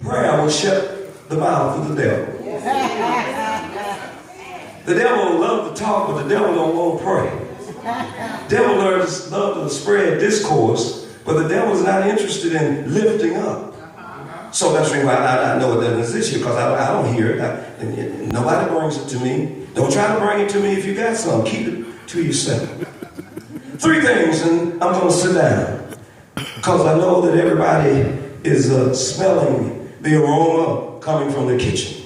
Prayer will shut the mouth of the devil. The devil loves to talk, but the devil don't want to pray. The devil loves to spread discourse, but the devil is not interested in lifting up. So that's the reason why I know it doesn't exist here, because I don't hear it. Nobody brings it to me. Don't try to bring it to me if you got some. Keep it to yourself. 3 things, and I'm going to sit down, because I know that everybody is smelling the aroma coming from the kitchen.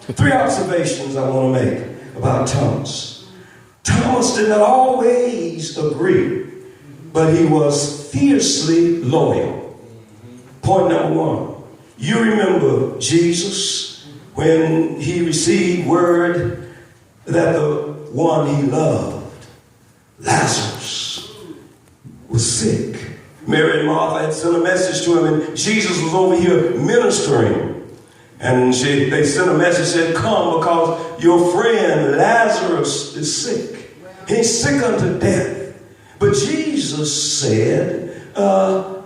3 observations I want to make about Thomas. Thomas did not always agree, but he was fiercely loyal. Point number 1. You remember Jesus when he received word that the one he loved, Lazarus, was sick. Mary and Martha had sent a message to him, and Jesus was over here ministering. And they sent a message, said, come, because your friend Lazarus is sick. He's sick unto death. But Jesus said, I'm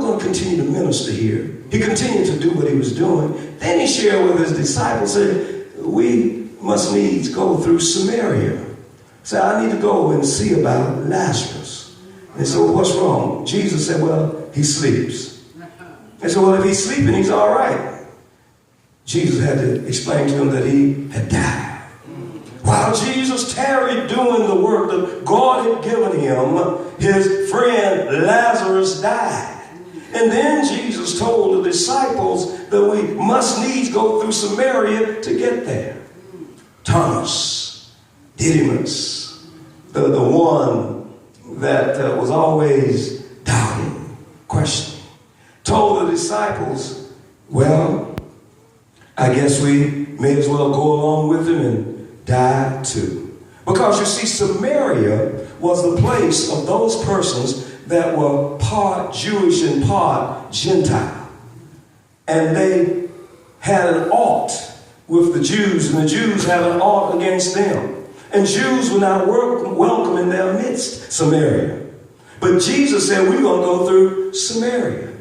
going to continue to minister here. He continued to do what he was doing. Then he shared with his disciples, said, we must needs go through Samaria. So I need to go and see about Lazarus. And they said, well, what's wrong? Jesus said, well, he sleeps. They said, well, if he's sleeping, he's all right. Jesus had to explain to him that he had died. While Jesus tarried doing the work that God had given him, his friend Lazarus died. And then Jesus told the disciples that we must needs go through Samaria to get there. Thomas, Didymus, the one that was always doubting, questioning, told the disciples, well, I guess we may as well go along with him and die too. Because you see, Samaria was the place of those persons that were part Jewish and part Gentile. And they had an ought with the Jews, and the Jews had an ought against them. And Jews were not welcome in their midst, Samaria. But Jesus said, we're going to go through Samaria.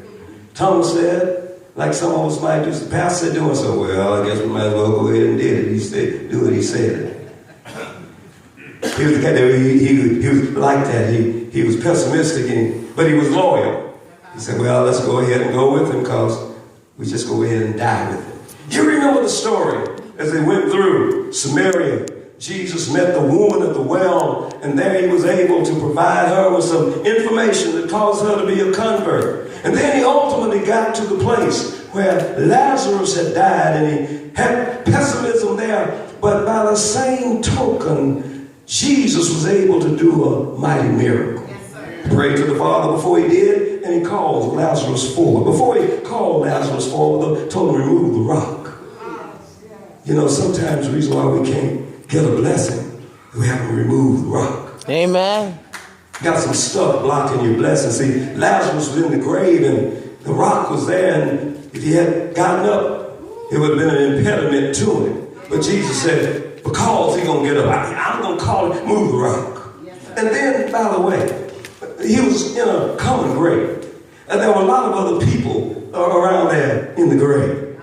Thomas said, like some of us might do, the pastor said doing so, well, I guess we might as well go ahead and did it. He said, do what he said. He was like that. He was pessimistic, but he was loyal. He said, well, let's go ahead and go with him, because we just go ahead and die with him. You remember the story as they went through Samaria. Jesus met the woman at the well, and there he was able to provide her with some information that caused her to be a convert. And then he ultimately got to the place where Lazarus had died, and he had pessimism there. But by the same token, Jesus was able to do a mighty miracle. Yes, prayed to the Father before he did, and he called Lazarus forward. Before he called Lazarus forward, told him to remove the rock. You know, sometimes the reason why we can't get a blessing, we have to remove the rock. Amen. Got some stuff blocking your blessing. See, Lazarus was in the grave, and the rock was there, and if he had gotten up, it would have been an impediment to him. But Jesus said, because he's going to get up, I'm going to call it, move the rock. And then, by the way, he was in a common grave. And there were a lot of other people around there in the grave.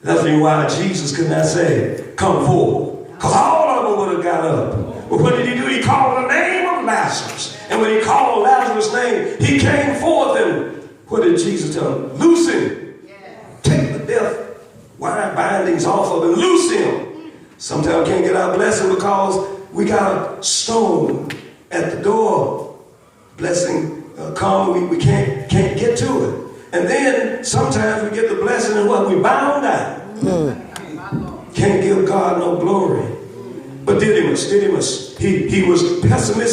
That's why Jesus could not say, come forward. Because all of them would have got up. But what did he do? He called the name of Lazarus. And when he called Lazarus' name, he came forth. And what did Jesus tell him? Loose him. Take the death wire bindings off of him. Loose him. Sometimes we can't get our blessing because we got a stone at the door. Blessing come, we can't get to it. And then sometimes we get the blessing and what? We bound out. Can't give God no glory. But Didymus, he was pessimistic.